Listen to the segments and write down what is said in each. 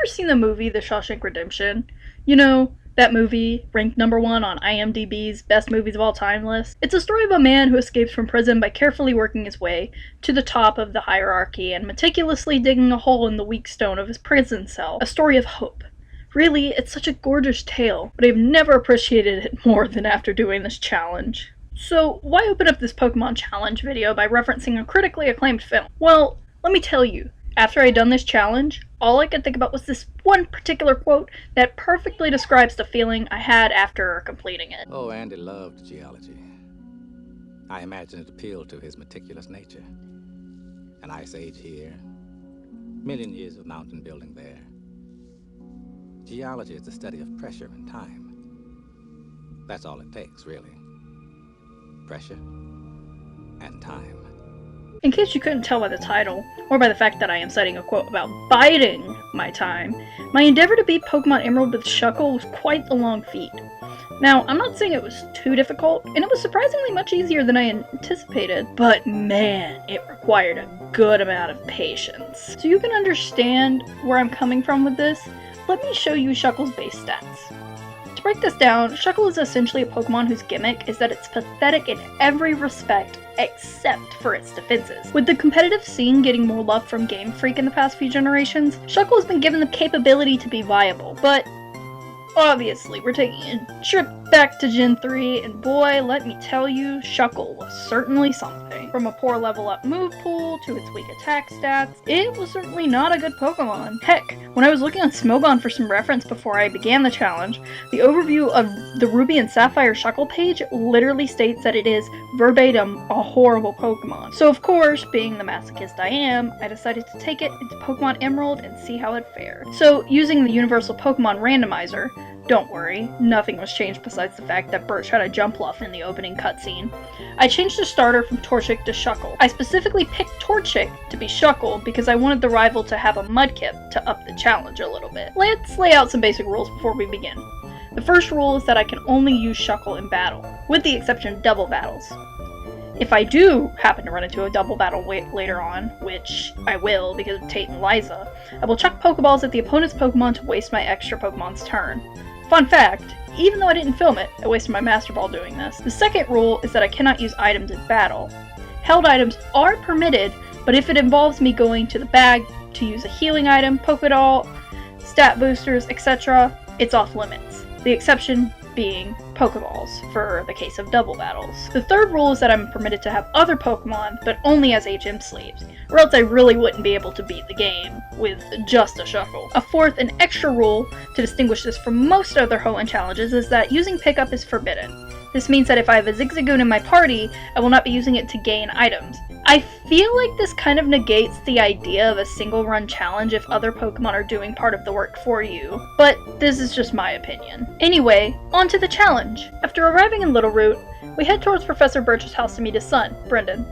ever seen the movie The Shawshank Redemption? You know, that movie ranked #1 on IMDb's Best Movies of All Time list? It's a story of a man who escapes from prison by carefully working his way to the top of the hierarchy and meticulously digging a hole in the weak stone of his prison cell. A story of hope. Really, it's such a gorgeous tale, but I've never appreciated it more than after doing this challenge. So, why open up this Pokemon challenge video by referencing a critically acclaimed film? Well, let me tell you, after I'd done this challenge, all I could think about was this one particular quote that perfectly describes the feeling I had after completing it. Oh, Andy loved geology. I imagine it appealed to his meticulous nature. An ice age here, million years of mountain building there. Geology is the study of pressure and time. That's all it takes, really. Pressure and time. In case you couldn't tell by the title, or by the fact that I am citing a quote about biding my time, my endeavor to beat Pokémon Emerald with Shuckle was quite a long feat. Now, I'm not saying it was too difficult, and it was surprisingly much easier than I anticipated, but man, it required a good amount of patience. So you can understand where I'm coming from with this, let me show you Shuckle's base stats. To break this down, Shuckle is essentially a Pokemon whose gimmick is that it's pathetic in every respect except for its defenses. With the competitive scene getting more love from Game Freak in the past few generations, Shuckle has been given the capability to be viable, but obviously we're taking a trip back to Gen 3, and boy, let me tell you, Shuckle was certainly something. From a poor level up move pool to its weak attack stats, it was certainly not a good Pokemon. Heck, when I was looking on Smogon for some reference before I began the challenge, the overview of the Ruby and Sapphire Shuckle page literally states that it is, verbatim, a horrible Pokemon. So of course, being the masochist I am, I decided to take it into Pokemon Emerald and see how it fared. So, using the Universal Pokemon Randomizer, don't worry, nothing was changed besides the fact that Birch had a Jumpluff in the opening cutscene. I changed the starter from Torchic to Shuckle. I specifically picked Torchic to be Shuckle because I wanted the rival to have a Mudkip to up the challenge a little bit. Let's lay out some basic rules before we begin. The first rule is that I can only use Shuckle in battle, with the exception of double battles. If I do happen to run into a double battle later on, which I will because of Tate and Liza, I will chuck Pokeballs at the opponent's Pokemon to waste my extra Pokemon's turn. Fun fact, even though I didn't film it, I wasted my Master Ball doing this. The second rule is that I cannot use items in battle. Held items are permitted, but if it involves me going to the bag to use a healing item, Pokédoll, stat boosters, etc., it's off limits. The exception being Pokeballs for the case of double battles. The third rule is that I'm permitted to have other Pokemon, but only as HM sleeves, or else I really wouldn't be able to beat the game with just a Shuckle. A fourth and extra rule to distinguish this from most other Hoenn challenges is that using pickup is forbidden. This means that if I have a Zigzagoon in my party, I will not be using it to gain items. I feel like this kind of negates the idea of a single run challenge if other Pokemon are doing part of the work for you, but this is just my opinion. Anyway, on to the challenge. After arriving in Littleroot, we head towards Professor Birch's house to meet his son, Brendan.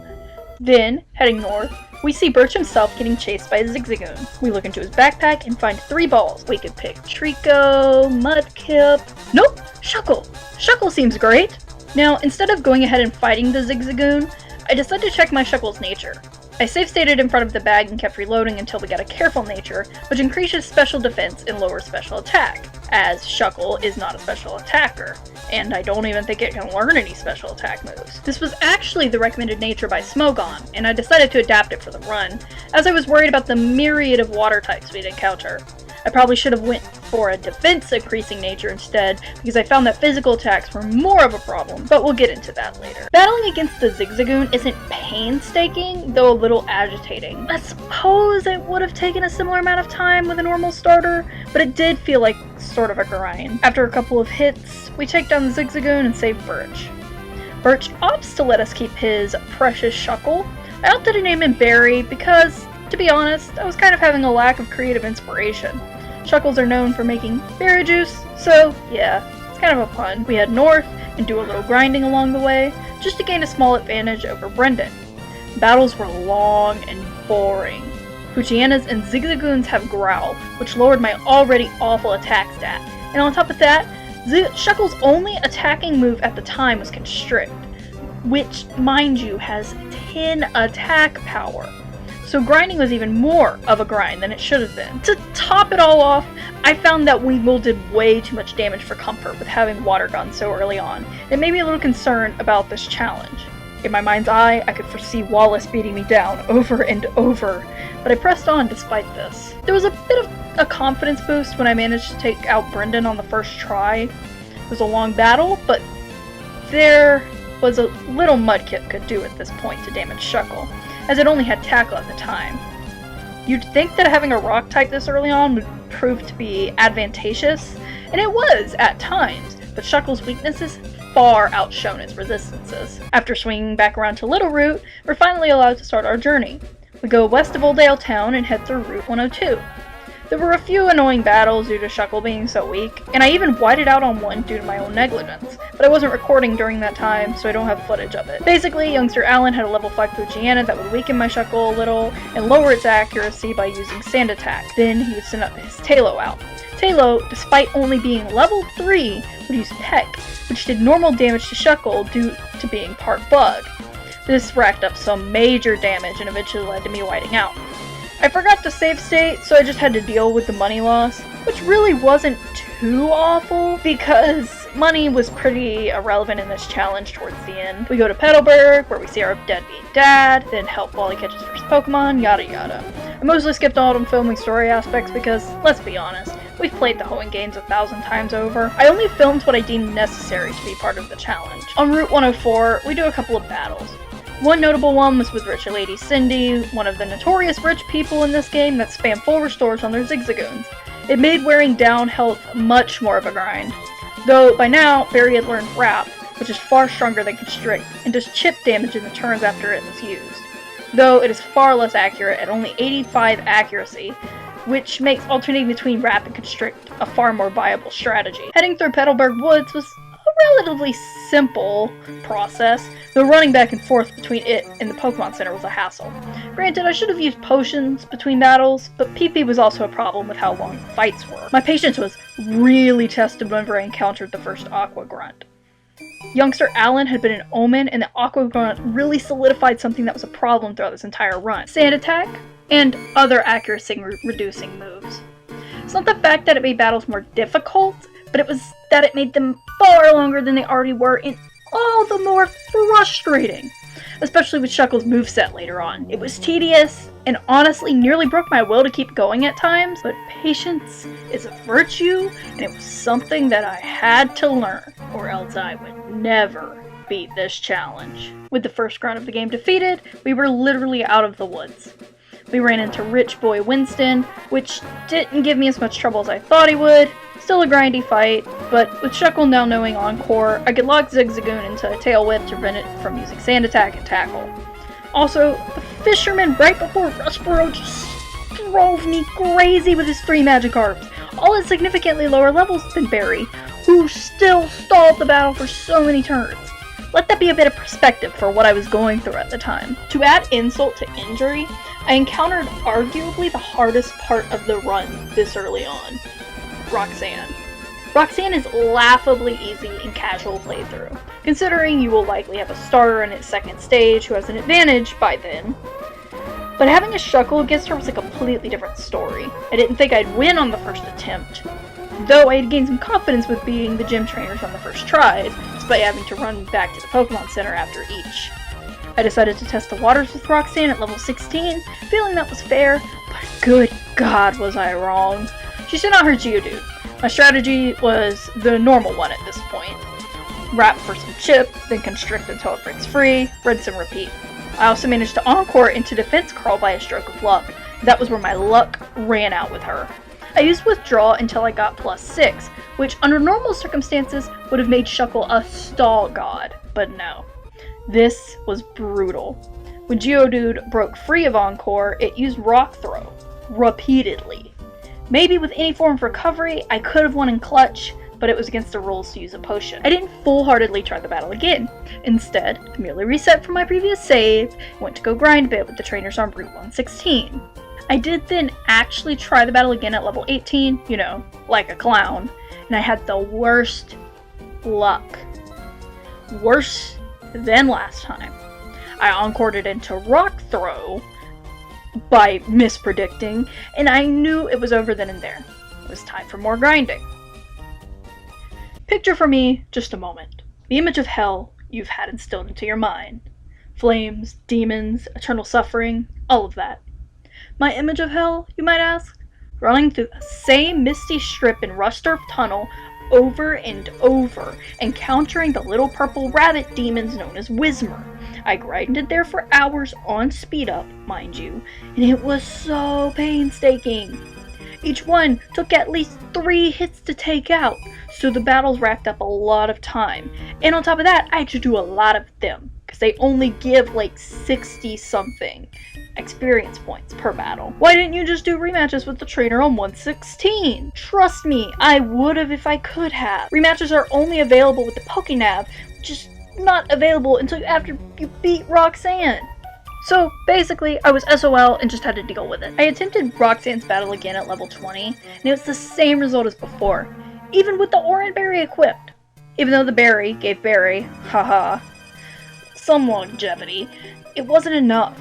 Then, heading north, we see Birch himself getting chased by a Zigzagoon. We look into his backpack and find 3 balls. We could pick Trico, Mudkip... Nope! Shuckle! Shuckle seems great! Now, instead of going ahead and fighting the Zigzagoon, I decided to check my Shuckle's nature. I safe-stated in front of the bag and kept reloading until we got a Careful nature, which increases special defense and lowers special attack, as Shuckle is not a special attacker, and I don't even think it can learn any special attack moves. This was actually the recommended nature by Smogon, and I decided to adapt it for the run, as I was worried about the myriad of water types we'd encounter. I probably should have went for a defense increasing nature instead, because I found that physical attacks were more of a problem, but we'll get into that later. Battling against the Zigzagoon isn't painstaking, though a little agitating. I suppose it would have taken a similar amount of time with a normal starter, but it did feel like sort of a grind. After a couple of hits, we take down the Zigzagoon and save Birch. Birch opts to let us keep his precious Shuckle. I opted to name him Barry because, to be honest, I was kind of having a lack of creative inspiration. Shuckles are known for making berry juice, so yeah, it's kind of a pun. We head north and do a little grinding along the way, just to gain a small advantage over Brendan. Battles were long and boring. Poochyena and Zigzagoons have Growl, which lowered my already awful attack stat, and on top of that, Shuckle's only attacking move at the time was Constrict, which, mind you, has 10 attack power. so grinding was even more of a grind than it should have been. To top it all off, I found that Weevil did way too much damage for comfort with having water guns so early on. It made me a little concerned about this challenge. In my mind's eye, I could foresee Wallace beating me down over and over, but I pressed on despite this. There was a bit of a confidence boost when I managed to take out Brendan on the first try. It was a long battle, but there was a little Mudkip could do at this point to damage Shuckle, as it only had Tackle at the time. You'd think that having a rock type this early on would prove to be advantageous, and it was at times, but Shuckle's weaknesses far outshone its resistances. After swinging back around to Little Route, we're finally allowed to start our journey. We go west of Oldale Town and head through Route 102. There were a few annoying battles due to Shuckle being so weak, and I even whited out on one due to my own negligence, but I wasn't recording during that time, so I don't have footage of it. Basically, youngster Alan had a level 5 Poochyena that would weaken my Shuckle a little and lower its accuracy by using Sand Attack. Then he would send up his Tailo out. Tailo, despite only being level 3, would use Peck, which did normal damage to Shuckle due to being part bug. This racked up some major damage and eventually led to me whiting out. I forgot to save state, so I just had to deal with the money loss, which really wasn't too awful because money was pretty irrelevant in this challenge towards the end. We go to Petalburg, where we see our deadbeat dad, then help Wally catch his first Pokemon, yada yada. I mostly skipped all them filming story aspects because, let's be honest, we've played the Hoenn games 1,000 times over. I only filmed what I deemed necessary to be part of the challenge. On Route 104, we do a couple of battles. One notable one was with Rich Lady Cindy, one of the notorious rich people in this game that spam full restores on their Zigzagoons. It made wearing down health much more of a grind. Though by now, Barry had learned Wrap, which is far stronger than Constrict, and does chip damage in the turns after it is used. Though it is far less accurate at only 85 accuracy, which makes alternating between Wrap and Constrict a far more viable strategy. Heading through Petalburg Woods was a relatively simple process, though running back and forth between it and the Pokemon Center was a hassle. Granted, I should have used potions between battles, but PP was also a problem with how long the fights were. My patience was really tested whenever I encountered the first Aqua Grunt. Youngster Alan had been an Omen, and the Aqua Grunt really solidified something that was a problem throughout this entire run: Sand Attack and other accuracy reducing moves. It's not the fact that it made battles more difficult, but it was that it made them far longer than they already were and all the more frustrating, especially with Shuckle's moveset later on. It was tedious and honestly nearly broke my will to keep going at times, but patience is a virtue and it was something that I had to learn, or else I would never beat this challenge. With the first grunt of the game defeated, we were literally out of the woods. We ran into Rich Boy Winston, which didn't give me as much trouble as I thought he would. Still a grindy fight, but with Shuckle now knowing Encore, I could lock Zigzagoon into a Tail Whip to prevent it from using Sand Attack and Tackle. Also, the Fisherman right before Rustboro just drove me crazy with his 3 Magikarps, all at significantly lower levels than Barry, who still stalled the battle for so many turns. Let that be a bit of perspective for what I was going through at the time. To add insult to injury, I encountered arguably the hardest part of the run this early on: Roxanne. Roxanne is laughably easy in casual playthrough, considering you will likely have a starter in its second stage who has an advantage by then. But having a Shuckle against her was a completely different story. I didn't think I'd win on the first attempt, though I had gained some confidence with beating the gym trainers on the first tries, despite having to run back to the Pokemon Center after each. I decided to test the waters with Roxanne at level 16, feeling that was fair, but good God was I wrong. She sent out her Geodude. My strategy was the normal one at this point. Wrap for some chip, then Constrict until it breaks free, rinse and repeat. I also managed to Encore into Defense Curl by a stroke of luck. That was where my luck ran out with her. I used Withdraw until I got +6, which under normal circumstances would have made Shuckle a stall god, but no. This was brutal. When Geodude broke free of Encore, it used Rock Throw, repeatedly. Maybe with any form of recovery, I could have won in clutch, but it was against the rules to use a potion. I didn't full-heartedly try the battle again. Instead, I merely reset from my previous save, and went to go grind a bit with the trainers on Route 116. I did then actually try the battle again at level 18, you know, like a clown, and I had the worst luck. Worse than last time. I encored it into Rock Throw, by mispredicting, and I knew it was over then and there. It was time for more grinding. Picture for me just a moment the image of hell you've had instilled into your mind. Flames, demons, eternal suffering, all of that. My image of hell, you might ask? Running through the same misty strip in Rusturf Tunnel over and over, encountering the little purple rabbit demons known as Whismer. I grinded there for hours on speed up, mind you, and it was so painstaking. Each one took at least 3 hits to take out, so the battles racked up a lot of time. And on top of that, I had to do a lot of them, because they only give like 60-something experience points per battle. Why didn't you just do rematches with the trainer on 116? Trust me, I would've if I could have. Rematches are only available with the Pokénav, which is not available until after you beat Roxanne. So basically, I was SOL and just had to deal with it. I attempted Roxanne's battle again at level 20, and it was the same result as before, even with the Oran Berry equipped. Even though the berry gave Berry, haha, some longevity, it wasn't enough.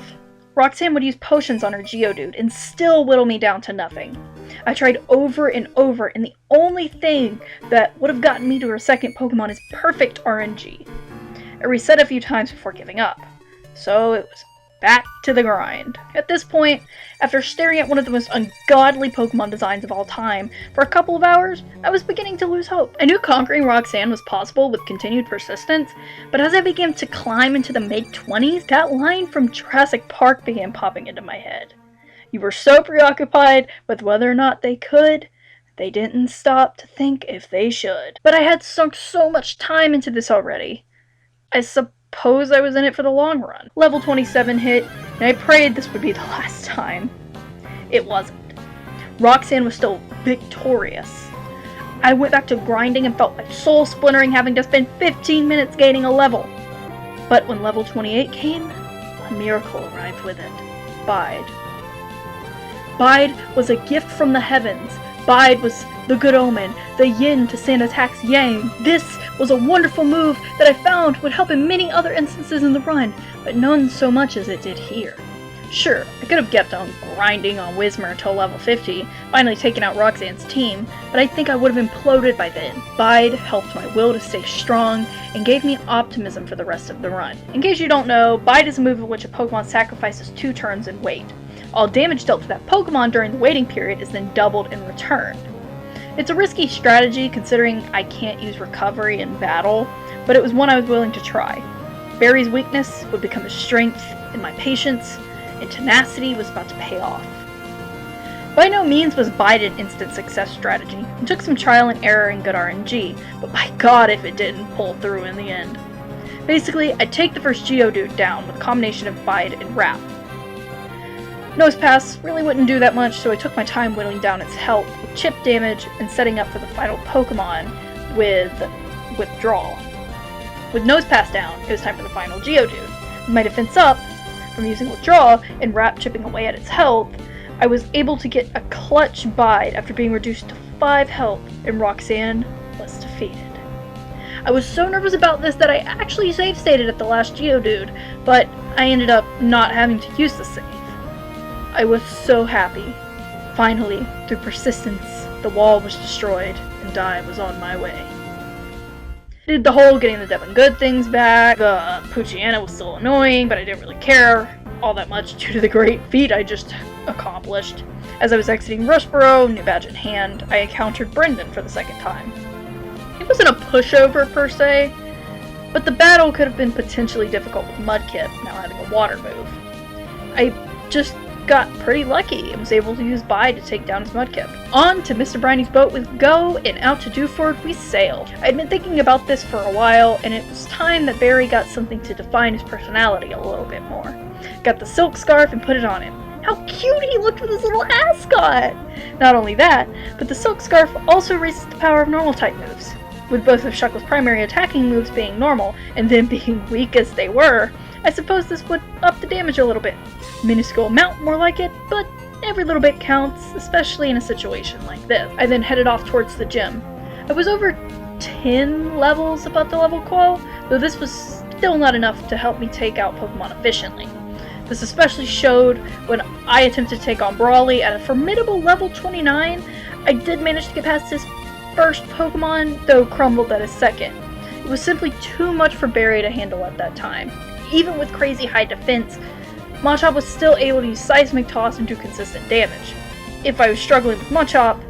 Roxanne would use potions on her Geodude and still whittle me down to nothing. I tried over and over, and the only thing that would have gotten me to her second Pokemon is perfect RNG. I reset a few times before giving up, so it was back to the grind. At this point, after staring at one of the most ungodly Pokemon designs of all time for a couple of hours, I was beginning to lose hope. I knew conquering Roxanne was possible with continued persistence, but as I began to climb into the mid-20s, that line from Jurassic Park began popping into my head. You were so preoccupied with whether or not they could, they didn't stop to think if they should. But I had sunk so much time into this already. I suppose I was in it for the long run. Level 27 hit, and I prayed this would be the last time. It wasn't. Roxanne was still victorious. I went back to grinding and felt like soul splintering having to spend 15 minutes gaining a level. But when level 28 came, a miracle arrived with it. Bide. Bide was a gift from the heavens. Bide was the good omen, the yin to Sandatax's yang. This was a wonderful move that I found would help in many other instances in the run, but none so much as it did here. Sure, I could have kept on grinding on Whismer until level 50, finally taking out Roxanne's team, but I think I would have imploded by then. Bide helped my will to stay strong, and gave me optimism for the rest of the run. In case you don't know, Bide is a move in which a Pokemon sacrifices 2 turns and wait. All damage dealt to that Pokemon during the waiting period is then doubled in return. It's a risky strategy considering I can't use recovery in battle, but it was one I was willing to try. Barry's weakness would become his strength, and my patience and tenacity was about to pay off. By no means was Bide an instant success strategy. It took some trial and error and good RNG, but by God if it didn't pull through in the end. Basically, I'd take the first Geodude down with a combination of Bide and Wrap. Nose Pass really wouldn't do that much, so I took my time whittling down its health with chip damage and setting up for the final Pokemon with Withdrawal. With Nose Pass down, it was time for the final Geodude. With my defense up, from using Withdrawal and Wrap chipping away at its health, I was able to get a clutch Bide after being reduced to 5 health, and Roxanne was defeated. I was so nervous about this that I actually save stated at the last Geodude, but I ended up not having to use the save. I was so happy. Finally, through persistence, the wall was destroyed, and I was on my way. Did the whole getting the Devon Good things back. The Poochyena was still annoying, but I didn't really care all that much due to the great feat I just accomplished. As I was exiting Rushboro, new badge in hand, I encountered Brendan for the second time. It wasn't a pushover per se, but the battle could have been potentially difficult with Mudkip now having a water move. I just got pretty lucky and was able to use Bide to take down his Mudkip. On to Mr. Briney's boat with Go, and out to Dewford we sailed. I'd been thinking about this for a while, and it was time that Barry got something to define his personality a little bit more. Got the silk scarf and put it on him. How cute he looked with his little ascot! Not only that, but the silk scarf also raises the power of normal type moves. With both of Shuckle's primary attacking moves being normal, and them being weak as they were, I suppose this would up the damage a little bit. Minuscule amount, more like it, but every little bit counts, especially in a situation like this. I then headed off towards the gym. I was over 10 levels above the level quo, though this was still not enough to help me take out Pokemon efficiently. This especially showed when I attempted to take on Brawly at a formidable level 29. I did manage to get past his first Pokemon, though crumbled at his second. It was simply too much for Barry to handle at that time. Even with crazy high defense, Machop was still able to use Seismic Toss and do consistent damage. If I was struggling with Machop,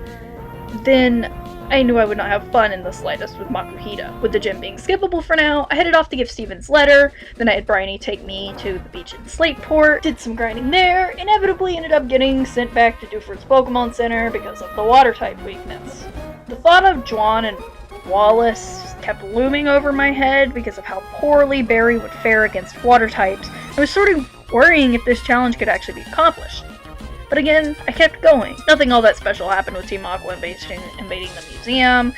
then I knew I would not have fun in the slightest with Makuhita. With the gym being skippable for now, I headed off to give Steven's letter, then I had Bryony take me to the beach in Slateport, did some grinding there, inevitably ended up getting sent back to Dewford's Pokemon Center because of the water type weakness. The thought of Juan and Wallace kept looming over my head because of how poorly Barry would fare against water types. I was sort of worrying if this challenge could actually be accomplished. But again, I kept going. Nothing all that special happened with Team Aqua invading the museum.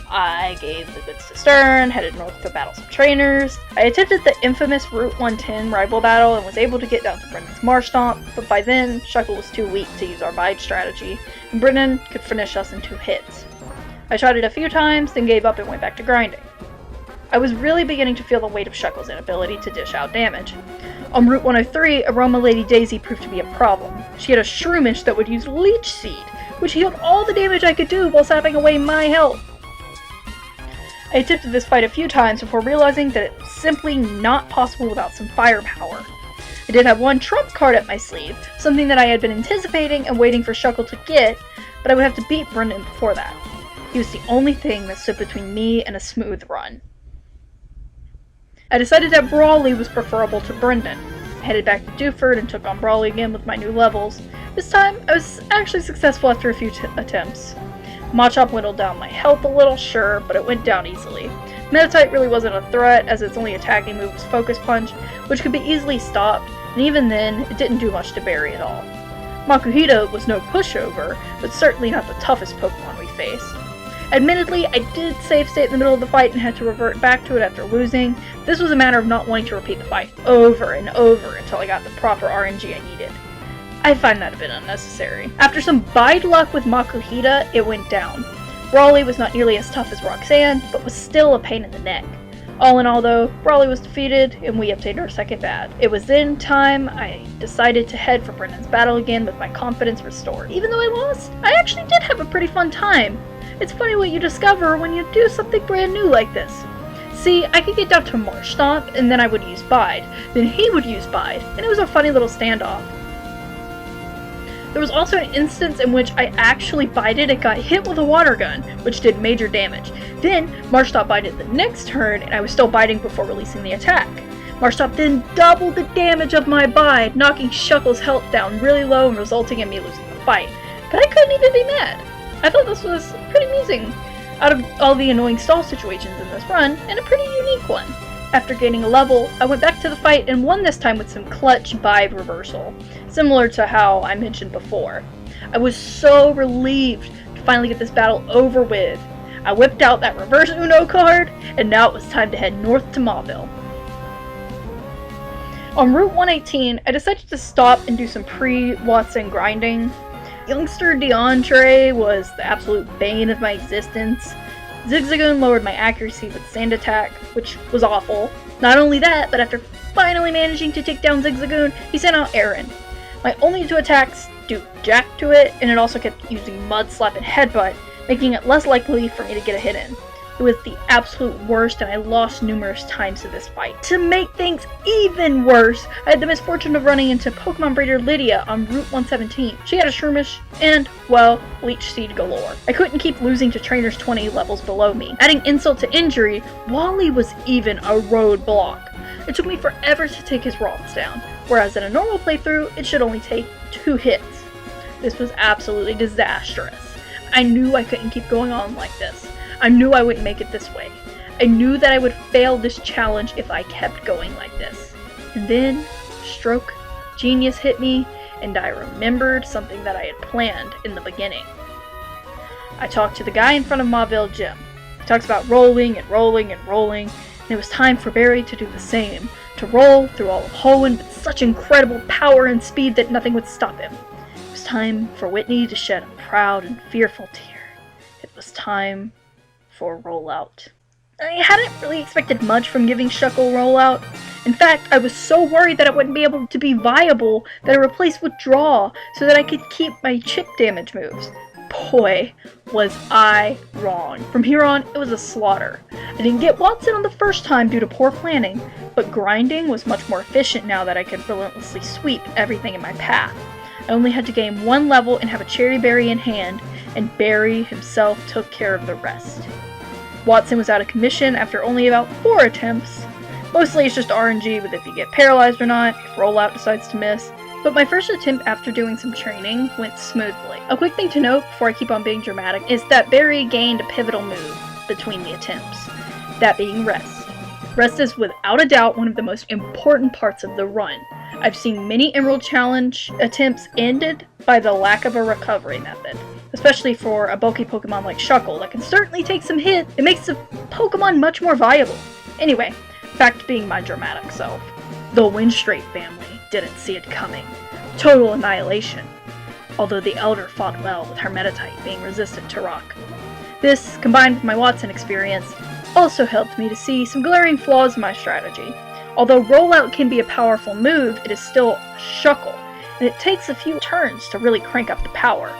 I gave the goods to Stern, headed north to battle some trainers. I attempted the infamous Route 110 rival battle and was able to get down to Brennan's Marshtomp, but by then, Shuckle was too weak to use our bide strategy, and Brennan could finish us in 2 hits. I tried it a few times, then gave up and went back to grinding. I was really beginning to feel the weight of Shuckle's inability to dish out damage. On Route 103, Aroma Lady Daisy proved to be a problem. She had a Shroomish that would use Leech Seed, which healed all the damage I could do while sapping away my health. I attempted this fight a few times before realizing that it was simply not possible without some firepower. I did have one trump card up my sleeve, something that I had been anticipating and waiting for Shuckle to get, but I would have to beat Brendan before that. He was the only thing that stood between me and a smooth run. I decided that Brawly was preferable to Brendan. I headed back to Dewford and took on Brawly again with my new levels. This time, I was actually successful after a few attempts. Machop whittled down my health a little, sure, but it went down easily. Meditite really wasn't a threat, as its only attacking move was Focus Punch, which could be easily stopped, and even then, it didn't do much to Barry at all. Makuhita was no pushover, but certainly not the toughest Pokemon we faced. Admittedly, I did save state in the middle of the fight and had to revert back to it after losing. This was a matter of not wanting to repeat the fight over and over until I got the proper RNG I needed. I find that a bit unnecessary. After some bide luck with Makuhita, it went down. Brawly was not nearly as tough as Roxanne, but was still a pain in the neck. All in all though, Brawly was defeated, and we obtained our second bad. It was then time I decided to head for Brendan's battle again with my confidence restored. Even though I lost, I actually did have a pretty fun time. It's funny what you discover when you do something brand new like this. See, I could get down to Marshtomp, and then I would use Bide. Then he would use Bide, and it was a funny little standoff. There was also an instance in which I actually bided and got hit with a water gun, which did major damage. Then, Marshtomp bided the next turn, and I was still biding before releasing the attack. Marshtomp then doubled the damage of my bide, knocking Shuckle's health down really low and resulting in me losing the fight. But I couldn't even be mad. I thought this was pretty amusing, out of all the annoying stall situations in this run, and a pretty unique one. After gaining a level, I went back to the fight and won this time with some clutch vibe reversal, similar to how I mentioned before. I was so relieved to finally get this battle over with. I whipped out that reverse Uno card, and now it was time to head north to Mauville. On Route 118, I decided to stop and do some pre-Watson grinding. Youngster DeAndre was the absolute bane of my existence. Zigzagoon lowered my accuracy with Sand Attack, which was awful. Not only that, but after finally managing to take down Zigzagoon, he sent out Aaron. My only 2 attacks do jack to it, and it also kept using Mud Slap and Headbutt, making it less likely for me to get a hit in. It was the absolute worst, and I lost numerous times to this fight. To make things even worse, I had the misfortune of running into Pokemon Breeder Lydia on Route 117. She had a Shroomish, and, well, Leech Seed galore. I couldn't keep losing to trainers 20 levels below me. Adding insult to injury, Wally was even a roadblock. It took me forever to take his rocks down, whereas in a normal playthrough, it should only take 2 hits. This was absolutely disastrous. I knew I couldn't keep going on like this. I knew I wouldn't make it this way. I knew that I would fail this challenge if I kept going like this. And then, stroke genius hit me, and I remembered something that I had planned in the beginning. I talked to the guy in front of Mauville Gym. He talks about rolling and rolling and rolling, and it was time for Barry to do the same, to roll through all of Hoenn with such incredible power and speed that nothing would stop him. It was time for Whitney to shed a proud and fearful tear. It was time for rollout. I hadn't really expected much from giving Shuckle rollout. In fact, I was so worried that it wouldn't be able to be viable that I replaced Withdraw so that I could keep my chip damage moves. Boy, was I wrong. From here on, it was a slaughter. I didn't get Watson on the first time due to poor planning, but grinding was much more efficient now that I could relentlessly sweep everything in my path. I only had to gain one level and have a Cherry Berry in hand, and Barry himself took care of the rest. Watson was out of commission after only about 4 attempts. Mostly it's just RNG with if you get paralyzed or not, if Rollout decides to miss, but my first attempt after doing some training went smoothly. A quick thing to note before I keep on being dramatic is that Barry gained a pivotal move between the attempts, that being Rest. Rest is without a doubt one of the most important parts of the run. I've seen many Emerald Challenge attempts ended by the lack of a recovery method, especially for a bulky Pokemon like Shuckle that can certainly take some hits. It makes the Pokemon much more viable. Anyway, back to being my dramatic self. The Windstrait family didn't see it coming. Total annihilation. Although the Elder fought well with her Meditite being resistant to rock. This, combined with my Watson experience, also helped me to see some glaring flaws in my strategy. Although Rollout can be a powerful move, it is still Shuckle, and it takes a few turns to really crank up the power.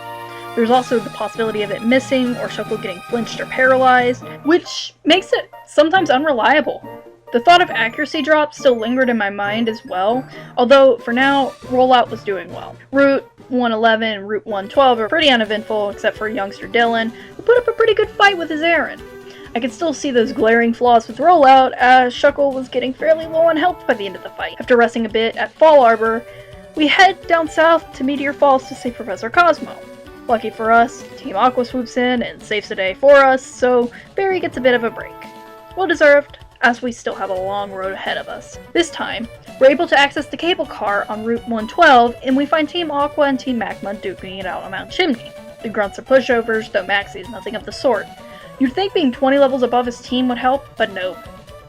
There's also the possibility of it missing or Shuckle getting flinched or paralyzed, which makes it sometimes unreliable. The thought of accuracy drop still lingered in my mind as well, although for now, Rollout was doing well. Route 111 and Route 112 are pretty uneventful except for youngster Dylan, who put up a pretty good fight with his errand. I could still see those glaring flaws with Rollout, as Shuckle was getting fairly low on health by the end of the fight. After resting a bit at Fall Arbor, we head down south to Meteor Falls to save Professor Cosmo. Lucky for us, Team Aqua swoops in and saves the day for us, so Barry gets a bit of a break. Well deserved, as we still have a long road ahead of us. This time, we're able to access the cable car on Route 112, and we find Team Aqua and Team Magma duking it out on Mount Chimney. The grunts are pushovers, though Maxie is nothing of the sort. You'd think being 20 levels above his team would help, but nope.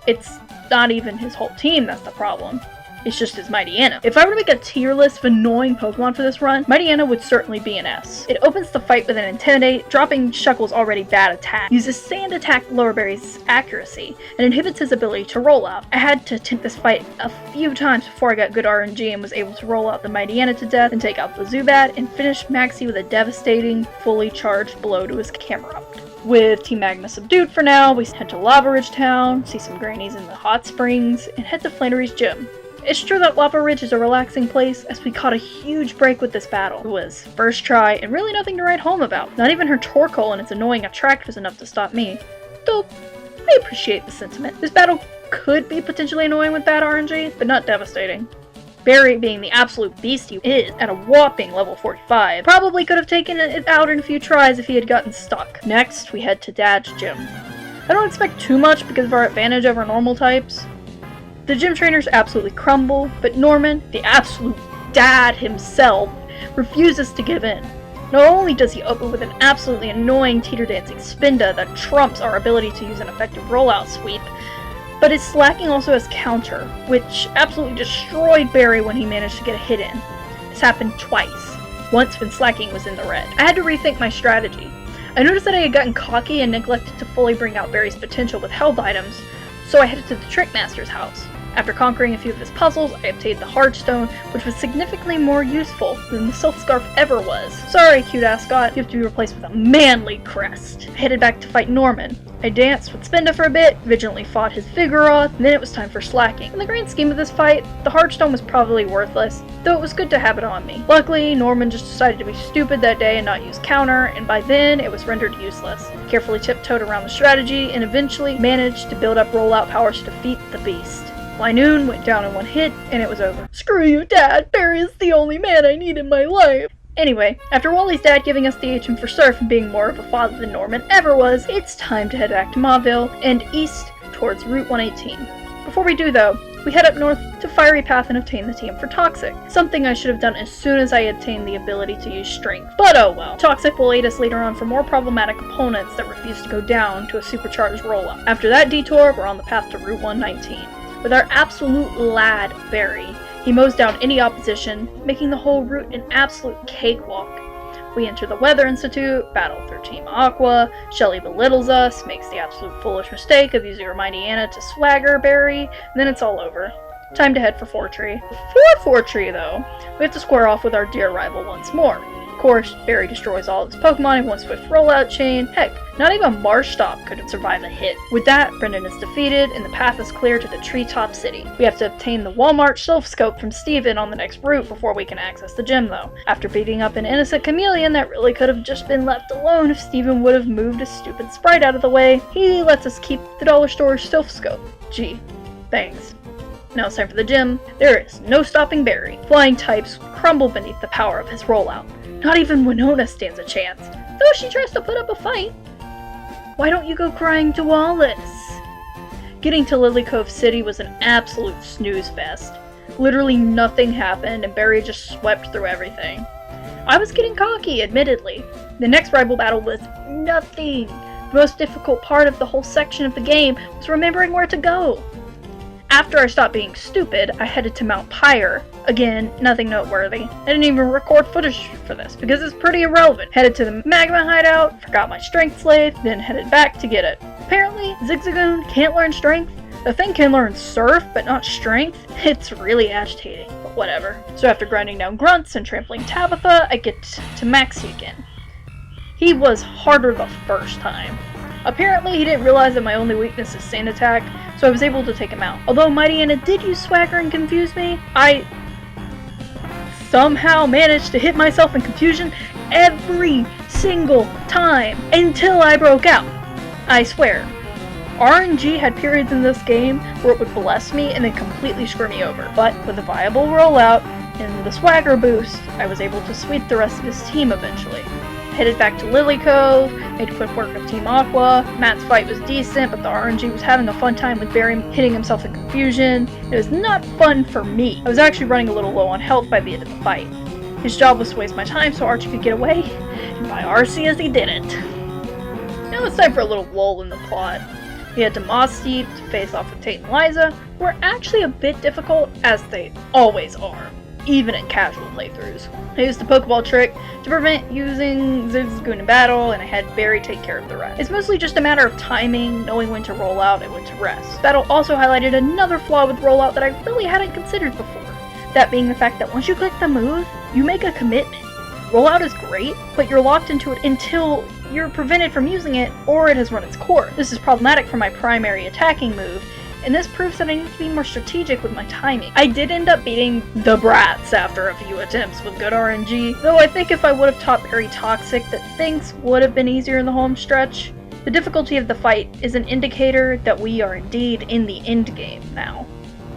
It's not even his whole team that's the problem. It's just his Mightyena. If I were to make a tier list of annoying Pokemon for this run, Mightyena would certainly be an S. It opens the fight with an Intimidate, dropping Shuckle's already bad attack, uses Sand Attack to lower Barry's accuracy, and inhibits his ability to roll out. I had to attempt this fight a few times before I got good RNG and was able to roll out the Mightyena to death and take out the Zubat, and finish Maxie with a devastating, fully charged blow to his Camerupt. With Team Magma subdued for now, we head to Lava Ridge Town, see some grannies in the hot springs, and head to Flannery's gym. It's true that Lava Ridge is a relaxing place, as we caught a huge break with this battle. It was first try, and really nothing to write home about. Not even her Torkoal and its annoying attract was enough to stop me. Though, I appreciate the sentiment. This battle could be potentially annoying with bad RNG, but not devastating. Barry, being the absolute beast he is, at a whopping level 45, probably could have taken it out in a few tries if he had gotten stuck. Next, we head to Dad's gym. I don't expect too much because of our advantage over normal types. The gym trainers absolutely crumble, but Norman, the absolute dad himself, refuses to give in. Not only does he open with an absolutely annoying teeter-dancing Spinda that trumps our ability to use an effective rollout sweep, but his slacking also has counter, which absolutely destroyed Barry when he managed to get a hit in. This happened twice, once when slacking was in the red. I had to rethink my strategy. I noticed that I had gotten cocky and neglected to fully bring out Barry's potential with held items, so I headed to the Trickmaster's house. After conquering a few of his puzzles, I obtained the Hardstone, which was significantly more useful than the Silph Scarf ever was. Sorry, cute ascot, you have to be replaced with a manly crest. I headed back to fight Norman. I danced with Spinda for a bit, vigilantly fought his Vigoroth, and then it was time for slacking. In the grand scheme of this fight, the Hardstone was probably worthless, though it was good to have it on me. Luckily, Norman just decided to be stupid that day and not use counter, and by then, it was rendered useless. Carefully tiptoed around the strategy, and eventually managed to build up rollout powers to defeat the beast. Linoon went down in one hit, and it was over. Screw you, Dad! Barry is the only man I need in my life! Anyway, after Wally's dad giving us the HM for Surf and being more of a father than Norman ever was, it's time to head back to Mauville and east towards Route 118. Before we do though, we head up north to Fiery Path and obtain the TM for Toxic, something I should have done as soon as I attained the ability to use Strength. But oh well. Toxic will aid us later on for more problematic opponents that refuse to go down to a supercharged roll-up. After that detour, we're on the path to Route 119. With our absolute lad, Barry, he mows down any opposition, making the whole route an absolute cakewalk. We enter the Weather Institute, battle through Team Aqua, Shelly belittles us, makes the absolute foolish mistake of using her Mightyena to swagger Barry, and then it's all over. Time to head for Fortree. Before Fortree, though, we have to square off with our dear rival once more. Of course, Barry destroys all of his Pokemon in one swift rollout chain. Heck, not even Marshtomp could survive a hit. With that, Brendan is defeated, and the path is clear to the Treetop City. We have to obtain the Walmart Shelf Scope from Steven on the next route before we can access the gym, though. After beating up an innocent chameleon that really could have just been left alone if Steven would have moved his stupid sprite out of the way, he lets us keep the dollar store Shelf Scope. Gee, thanks. Now it's time for the gym. There is no stopping Barry. Flying types crumble beneath the power of his rollout. Not even Winona stands a chance, though she tries to put up a fight. Why don't you go crying to Wallace? Getting to Lily Cove City was an absolute snooze fest. Literally nothing happened and Barry just swept through everything. I was getting cocky, admittedly. The next rival battle was nothing. The most difficult part of the whole section of the game was remembering where to go. After I stopped being stupid, I headed to Mount Pyre. Again, nothing noteworthy. I didn't even record footage for this because it's pretty irrelevant. Headed to the Magma hideout, forgot my Strength Slave, then headed back to get it. Apparently, Zigzagoon can't learn Strength. The thing can learn Surf, but not Strength. It's really agitating, but whatever. So after grinding down Grunts and trampling Tabitha, I get to Maxie again. He was harder the first time. Apparently, he didn't realize that my only weakness is Sand Attack, so I was able to take him out. Although Mighty Anna did use Swagger and confuse me, I somehow managed to hit myself in confusion every single time until I broke out. I swear. RNG had periods in this game where it would bless me and then completely screw me over. But with a viable rollout and the Swagger boost, I was able to sweep the rest of his team eventually. Headed back to Lily Cove, made quick work of Team Aqua. Matt's fight was decent, but the RNG was having a fun time with Barry hitting himself in confusion. It was not fun for me. I was actually running a little low on health by the end of the fight. His job was to waste my time so Archie could get away, and by RC as he didn't. Now it's time for a little lull in the plot. We head to Moss Steep to face off with Tate and Liza, who are actually a bit difficult, as they always are, even in casual playthroughs. I used the Pokeball trick to prevent using Zigzagoon in battle, and I had Barry take care of the rest. It's mostly just a matter of timing, knowing when to roll out and when to rest. Battle also highlighted another flaw with rollout that I really hadn't considered before. That being the fact that once you click the move, you make a commitment. Rollout is great, but you're locked into it until you're prevented from using it or it has run its course. This is problematic for my primary attacking move, and this proves that I need to be more strategic with my timing. I did end up beating the Brats after a few attempts with good RNG, though I think if I would have taught Barry Toxic that things would have been easier in the home stretch. The difficulty of the fight is an indicator that we are indeed in the end game now.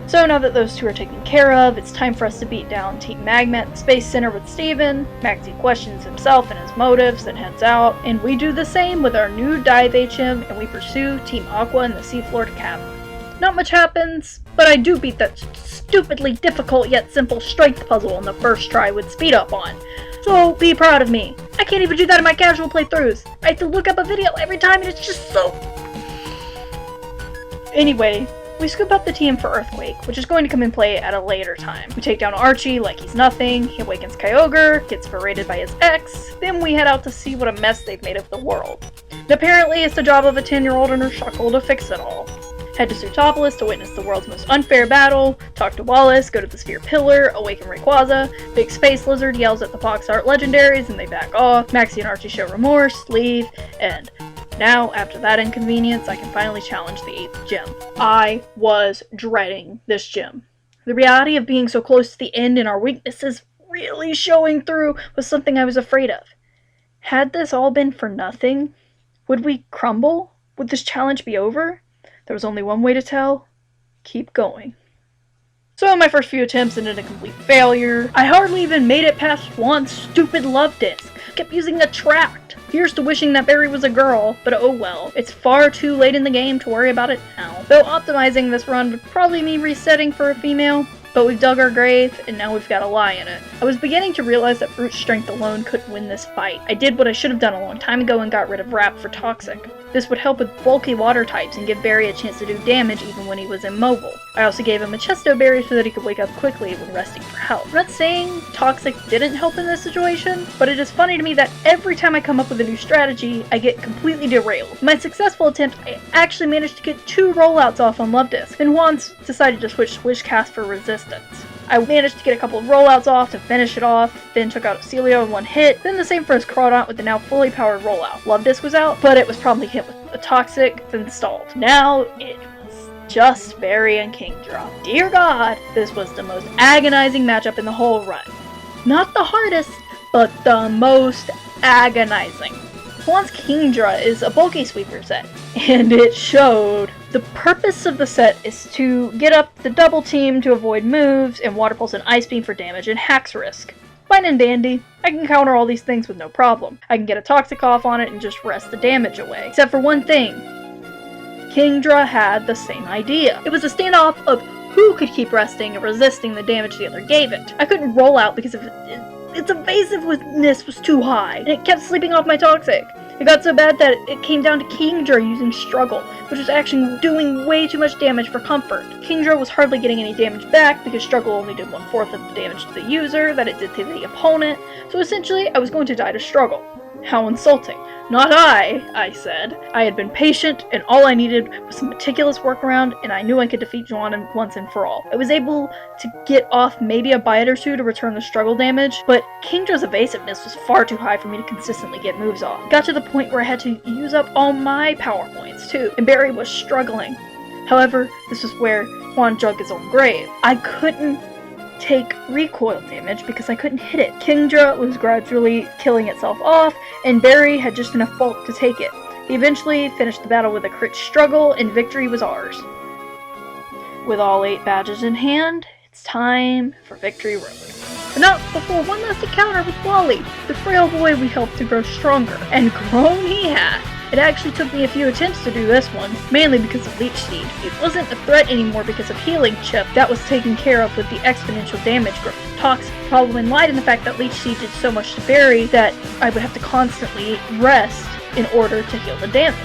So now that those two are taken care of, it's time for us to beat down Team Magma at the Space Center with Steven. Maxie questions himself and his motives, then heads out, and we do the same with our new Dive HM, and we pursue Team Aqua in the Seafloor to Cavern. Not much happens, but I do beat that stupidly difficult yet simple strength puzzle on the first try with speed up on. So be proud of me. I can't even do that in my casual playthroughs. I have to look up a video every time and it's just so... Anyway, we scoop up the team for Earthquake, which is going to come in play at a later time. We take down Archie like he's nothing, he awakens Kyogre, gets berated by his ex, then we head out to see what a mess they've made of the world. And apparently it's the job of a 10-year-old and her Shuckle to fix it all. Head to Sootopolis to witness the world's most unfair battle, talk to Wallace, go to the Sphere Pillar, awaken Rayquaza, Big Space Lizard yells at the Box Art Legendaries and they back off, Maxie and Archie show remorse, leave, and now, after that inconvenience, I can finally challenge the 8th gym. I was dreading this gym. The reality of being so close to the end and our weaknesses really showing through was something I was afraid of. Had this all been for nothing? Would we crumble? Would this challenge be over? There was only one way to tell. Keep going. So my first few attempts ended in a complete failure. I hardly even made it past one stupid love disc. Kept using Attract. Here's to wishing that Barry was a girl, but oh well. It's far too late in the game to worry about it now. Though optimizing this run would probably mean resetting for a female, but we've dug our grave, and now we've got a lie in it. I was beginning to realize that brute strength alone couldn't win this fight. I did what I should have done a long time ago and got rid of Rap for Toxic. This would help with bulky water types and give Barry a chance to do damage even when he was immobile. I also gave him a Chesto Berry so that he could wake up quickly when resting for help. I'm not saying Toxic didn't help in this situation, but it is funny to me that every time I come up with a new strategy, I get completely derailed. In my successful attempt, I actually managed to get 2 rollouts off on Love Disc, and once decided to switch Wishcast for resistance. I managed to get a couple of rollouts off to finish it off, then took out Celio in one hit, then the same for his Crawdaunt with the now fully powered rollout. Love Disc was out, but it was probably hit with a Toxic, then stalled. Now it was just Barry and Kingdra. Dear God, this was the most agonizing matchup in the whole run. Not the hardest, but the most agonizing. Juan's Kingdra is a bulky sweeper set, and it showed. The purpose of the set is to get up the double team to avoid moves, and Water Pulse and Ice Beam for damage and Hacks risk. Fine and dandy. I can counter all these things with no problem. I can get a Toxic off on it and just rest the damage away. Except for one thing. Kingdra had the same idea. It was a standoff of who could keep resting and resisting the damage the other gave it. I couldn't roll out because of its evasiveness was too high, and it kept sleeping off my Toxic. It got so bad that it came down to Kingdra using Struggle, which was actually doing way too much damage for comfort. Kingdra was hardly getting any damage back because Struggle only did 1/4 of the damage to the user that it did to the opponent, so essentially I was going to die to Struggle. How insulting. Not I said. I had been patient, and all I needed was some meticulous workaround, and I knew I could defeat Juan once and for all. I was able to get off maybe a bite or two to return the struggle damage, but Kingdra's evasiveness was far too high for me to consistently get moves off. It got to the point where I had to use up all my power points too, and Barry was struggling. However, this was where Juan dug his own grave. I couldn't take recoil damage because I couldn't hit it. Kingdra was gradually killing itself off, and Barry had just enough bulk to take it. He eventually finished the battle with a crit struggle, and victory was ours. With all 8 badges in hand, it's time for Victory Road. But not before one last encounter with Wally, the frail boy we helped to grow stronger. And grown he had. It actually took me a few attempts to do this one, mainly because of Leech Seed. It wasn't a threat anymore because of Healing Chip that was taken care of with the exponential damage growth. Toxic problem lied in the fact that Leech Seed did so much to Barry that I would have to constantly rest in order to heal the damage.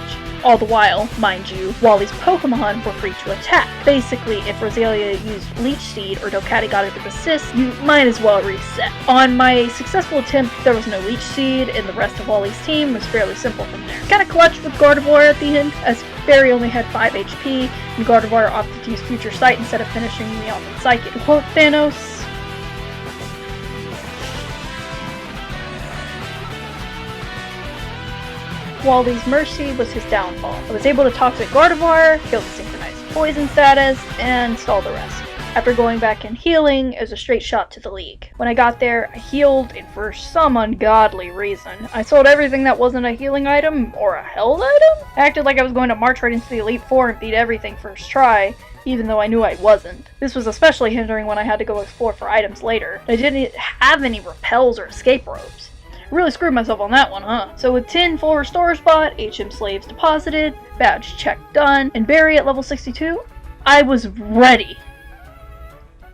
All the while, mind you, Wally's Pokemon were free to attack. Basically, if Rosalia used Leech Seed or Dokkaty got it with Assist, you might as well reset. On my successful attempt, there was no Leech Seed, and the rest of Wally's team was fairly simple from there. Kinda clutch with Gardevoir at the end, as Barry only had 5 HP, and Gardevoir opted to use Future Sight instead of finishing me off with Psychic. To quote Thanos, Wally's Mercy was his downfall. I was able to Toxic Gardevoir, kill the synchronized poison status, and stall the rest. After going back and healing, it was a straight shot to the league. When I got there, I healed, and for some ungodly reason, I sold everything that wasn't a healing item or a held item? I acted like I was going to march right into the Elite Four and beat everything first try, even though I knew I wasn't. This was especially hindering when I had to go explore for items later. I didn't have any repels or escape ropes. Really screwed myself on that one, huh? So with 10 full restore spot, HM slaves deposited, badge check done, and Barry at level 62, I was ready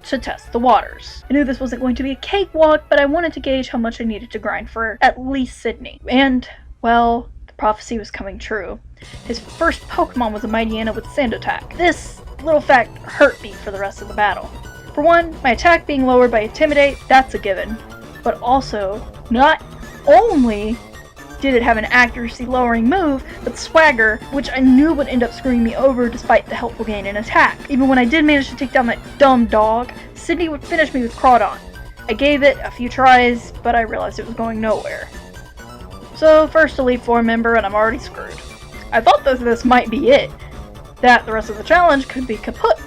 to test the waters. I knew this wasn't going to be a cakewalk, but I wanted to gauge how much I needed to grind for at least Sidney. And, well, the prophecy was coming true. His first Pokemon was a Mightyena with Sand Attack. This little fact hurt me for the rest of the battle. For one, my attack being lowered by Intimidate, that's a given. But also, not only did it have an accuracy lowering move, but Swagger, which I knew would end up screwing me over despite the helpful gain in attack. Even when I did manage to take down that dumb dog, Sidney would finish me with Crawdaunt. I gave it a few tries, but I realized it was going nowhere. So first Elite Four member, and I'm already screwed. I thought that this might be it, that the rest of the challenge could be kaput.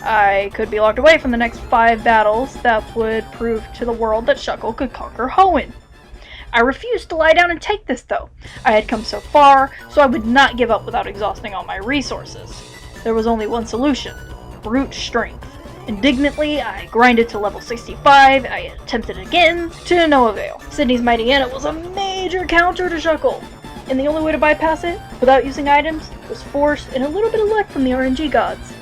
I could be locked away from the next 5 battles that would prove to the world that Shuckle could conquer Hoenn. I refused to lie down and take this though. I had come so far, so I would not give up without exhausting all my resources. There was only one solution: brute strength. Indignantly, I grinded to level 65, I attempted again, to no avail. Sidney's Mightyena was a major counter to Shuckle, and the only way to bypass it, without using items, was force and a little bit of luck from the RNG gods.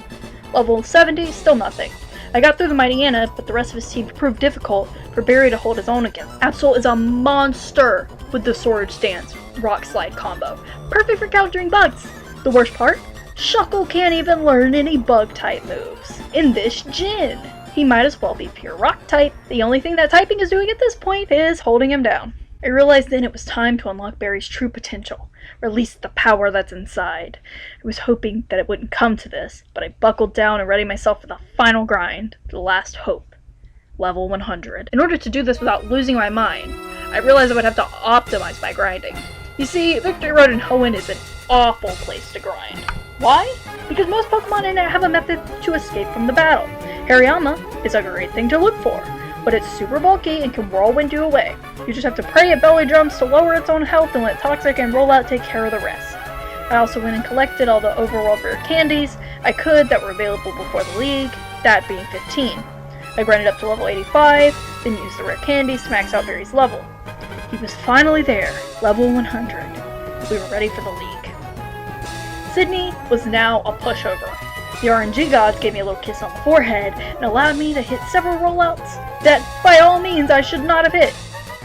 Level 70, still nothing. I got through the Mightyena, but the rest of his team proved difficult for Barry to hold his own against. Absol is a monster with the sword stance. Rock Slide combo. Perfect for countering bugs. The worst part? Shuckle can't even learn any bug type moves in this gen. He might as well be pure rock type. The only thing that typing is doing at this point is holding him down. I realized then it was time to unlock Barry's true potential. Release the power that's inside. I was hoping that it wouldn't come to this, but I buckled down and readied myself for the final grind, the last hope. Level 100. In order to do this without losing my mind, I realized I would have to optimize my grinding. You see, Victory Road in Hoenn is an awful place to grind. Why? Because most Pokemon in it have a method to escape from the battle. Hariyama is a great thing to look for, but it's super bulky and can whirlwind you away. You just have to pray it belly drums to lower its own health and let Toxic and Rollout take care of the rest. I also went and collected all the overworld rare candies I could that were available before the league, that being 15. I grinded up to level 85, then used the rare candies to max out Barry's level. He was finally there, level 100. We were ready for the league. Sidney was now a pushover. The RNG gods gave me a little kiss on the forehead and allowed me to hit several rollouts that, by all means, I should not have hit.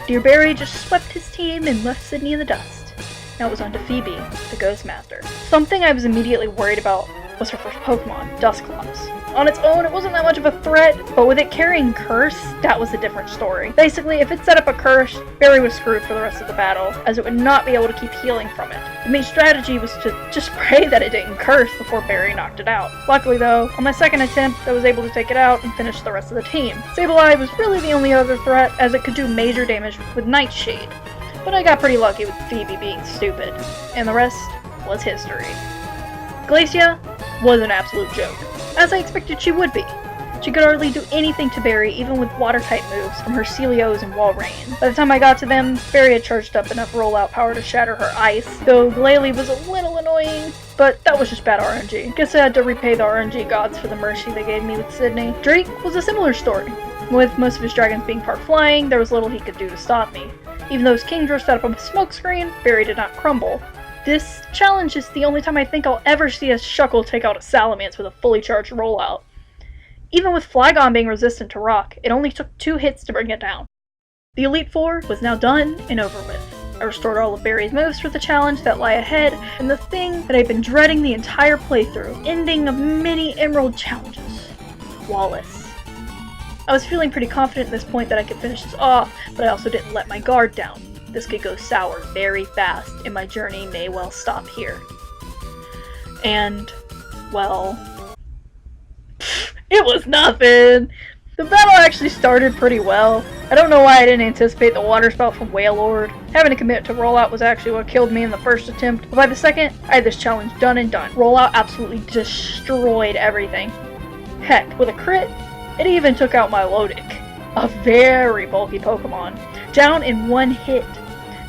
Dear Barry just swept his team and left Sidney in the dust. Now it was on to Phoebe, the Ghost Master. Something I was immediately worried about was her first Pokemon, Dusclops. On its own, it wasn't that much of a threat, but with it carrying Curse, that was a different story. Basically, if it set up a Curse, Barry was screwed for the rest of the battle, as it would not be able to keep healing from it. The main strategy was to just pray that it didn't Curse before Barry knocked it out. Luckily though, on my second attempt, I was able to take it out and finish the rest of the team. Sableye was really the only other threat, as it could do major damage with Nightshade. But I got pretty lucky with Phoebe being stupid, and the rest was history. Glacia was an absolute joke, as I expected she would be. She could hardly do anything to Barry, even with water-type moves from her Celios and Walrein. By the time I got to them, Barry had charged up enough rollout power to shatter her ice, though Glalie was a little annoying, but that was just bad RNG. Guess I had to repay the RNG gods for the mercy they gave me with Sidney. Drake was a similar story. With most of his dragons being part flying, there was little he could do to stop me. Even though his Kingdra set up a smokescreen, Barry did not crumble. This challenge is the only time I think I'll ever see a Shuckle take out a Salamence with a fully charged rollout. Even with Flygon being resistant to rock, it only took 2 hits to bring it down. The Elite Four was now done and over with. I restored all of Barry's moves for the challenge that lie ahead, and the thing that I've been dreading the entire playthrough, ending of many Emerald challenges. Wallace. I was feeling pretty confident at this point that I could finish this off, but I also didn't let my guard down. This could go sour very fast, and my journey may well stop here. And, well, it was nothing! The battle actually started pretty well. I don't know why I didn't anticipate the water spout from Wailord. Having to commit to rollout was actually what killed me in the first attempt, but by the second, I had this challenge done and done. Rollout absolutely destroyed everything. Heck, with a crit, it even took out my Lodic, a very bulky Pokemon, down in 1 hit.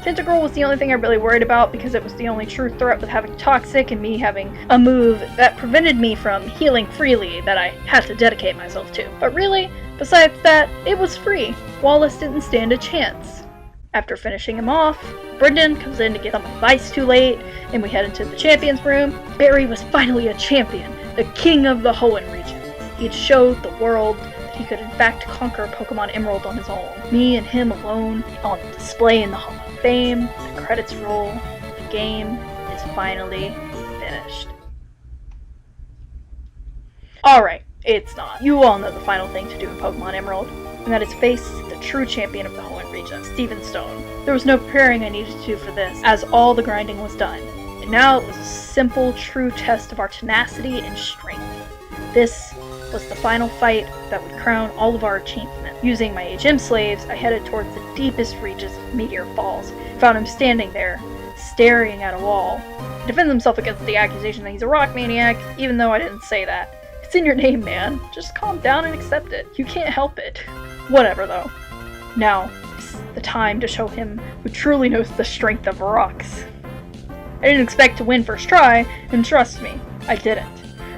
Tentacruel was the only thing I really worried about because it was the only true threat with having Toxic and me having a move that prevented me from healing freely that I had to dedicate myself to. But really, besides that, it was free. Wallace didn't stand a chance. After finishing him off, Brendan comes in to get some advice too late, and we head into the champions room. Barry was finally a champion, the king of the Hoenn region. He had showed the world he could in fact conquer Pokemon Emerald on his own. Me and him alone on display in the Hall of Fame, the credits roll, the game is finally finished. Alright, it's not. You all know the final thing to do in Pokemon Emerald, and that is face the true champion of the Hoenn region, Steven Stone. There was no preparing I needed to do for this, as all the grinding was done, and now it was a simple, true test of our tenacity and strength. This was the final fight that would crown all of our achievements. Using my HM slaves, I headed towards the deepest reaches of Meteor Falls, and found him standing there, staring at a wall. He defends himself against the accusation that he's a rock maniac, even though I didn't say that. It's in your name, man. Just calm down and accept it. You can't help it. Whatever, though. Now is the time to show him who truly knows the strength of rocks. I didn't expect to win first try, and trust me, I didn't.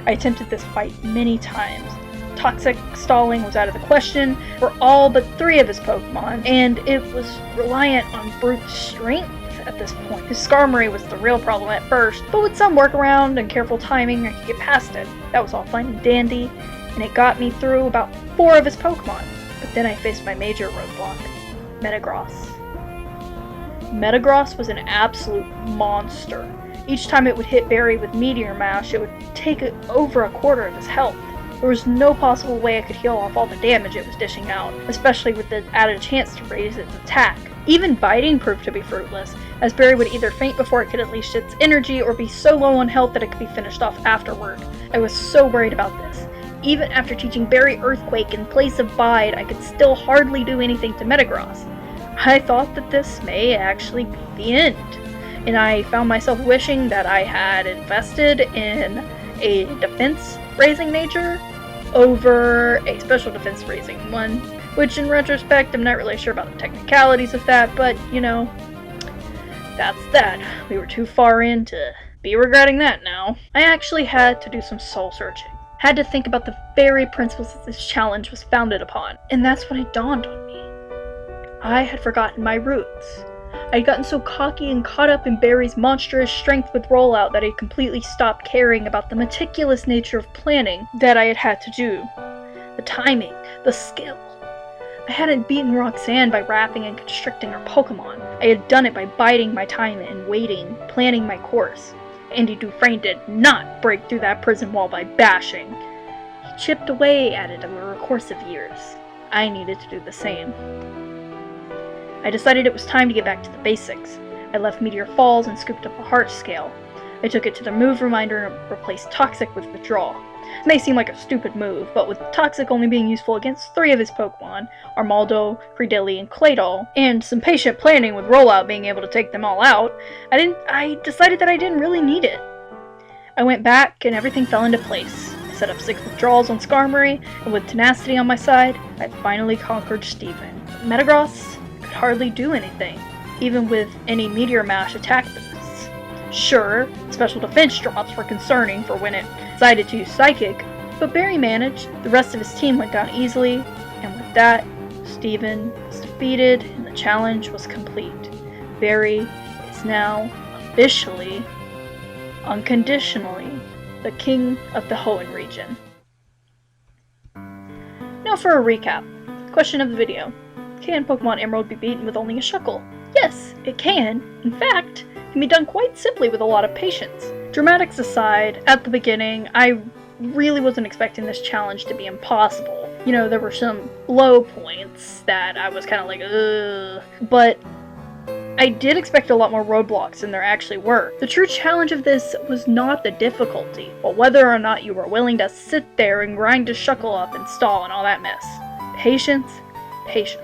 I attempted this fight many times. Toxic stalling was out of the question for all but 3 of his Pokemon, and it was reliant on brute strength at this point. His Skarmory was the real problem at first, but with some workaround and careful timing, I could get past it. That was all fine and dandy, and it got me through about 4 of his Pokemon. But then I faced my major roadblock, Metagross. Metagross was an absolute monster. Each time it would hit Barry with Meteor Mash, it would take over a quarter of his health. There was no possible way I could heal off all the damage it was dishing out, especially with the added chance to raise its attack. Even biting proved to be fruitless, as Barry would either faint before it could unleash its energy or be so low on health that it could be finished off afterward. I was so worried about this. Even after teaching Barry Earthquake in place of Bide, I could still hardly do anything to Metagross. I thought that this may actually be the end, and I found myself wishing that I had invested in a defense-raising nature over a special defense-raising one, which in retrospect, I'm not really sure about the technicalities of that, but, you know, that's that. We were too far in to be regretting that now. I actually had to do some soul-searching. Had to think about the very principles that this challenge was founded upon, and that's when it dawned on me. I had forgotten my roots. I had gotten so cocky and caught up in Barry's monstrous strength with rollout that I completely stopped caring about the meticulous nature of planning that I had had to do. The timing, the skill. I hadn't beaten Roxanne by wrapping and constricting her Pokémon. I had done it by biding my time and waiting, planning my course. Andy Dufresne did not break through that prison wall by bashing. He chipped away at it over a course of years. I needed to do the same. I decided it was time to get back to the basics. I left Meteor Falls and scooped up a heart scale. I took it to the move reminder and replaced Toxic with Withdraw. It may seem like a stupid move, but with Toxic only being useful against 3 of his Pokemon, Armaldo, Credilli, and Claydol, and some patient planning with Rollout being able to take them all out, I decided that I didn't really need it. I went back and everything fell into place. I set up 6 withdrawals on Skarmory, and with Tenacity on my side, I finally conquered Steven. Metagross could hardly do anything, even with any Meteor Mash attack boosts. Sure, special defense drops were concerning for when it decided to use Psychic, but Barry managed. The rest of his team went down easily, and with that, Steven was defeated and the challenge was complete. Barry is now officially, unconditionally, the king of the Hoenn region. Now for a recap. Question of the video. Can Pokemon Emerald be beaten with only a Shuckle? Yes, it can. In fact, it can be done quite simply with a lot of patience. Dramatics aside, at the beginning, I really wasn't expecting this challenge to be impossible. You know, there were some low points that I was kind of like, ugh. But I did expect a lot more roadblocks than there actually were. The true challenge of this was not the difficulty, but whether or not you were willing to sit there and grind a Shuckle up and stall and all that mess. Patience, patience.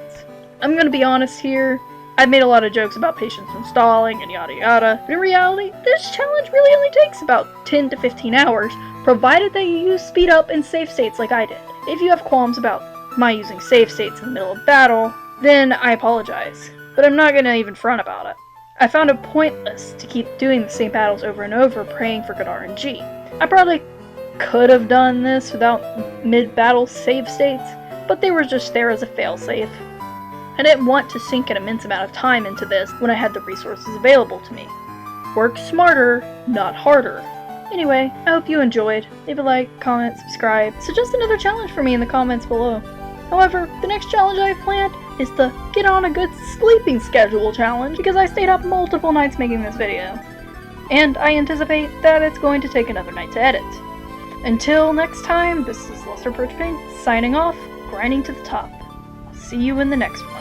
I'm gonna be honest here, I've made a lot of jokes about patience and stalling and yada yada, but in reality, this challenge really only takes about 10 to 15 hours, provided that you use speed up and save states like I did. If you have qualms about my using save states in the middle of battle, then I apologize, but I'm not gonna even front about it. I found it pointless to keep doing the same battles over and over praying for good RNG. I probably could have done this without mid-battle save states, but they were just there as a failsafe. I didn't want to sink an immense amount of time into this when I had the resources available to me. Work smarter, not harder. Anyway, I hope you enjoyed. Leave a like, comment, subscribe. Suggest another challenge for me in the comments below. However, the next challenge I have planned is the Get on a Good Sleeping Schedule challenge because I stayed up multiple nights making this video. And I anticipate that it's going to take another night to edit. Until next time, this is Lesser Perch Pink, signing off, grinding to the top. I'll see you in the next one.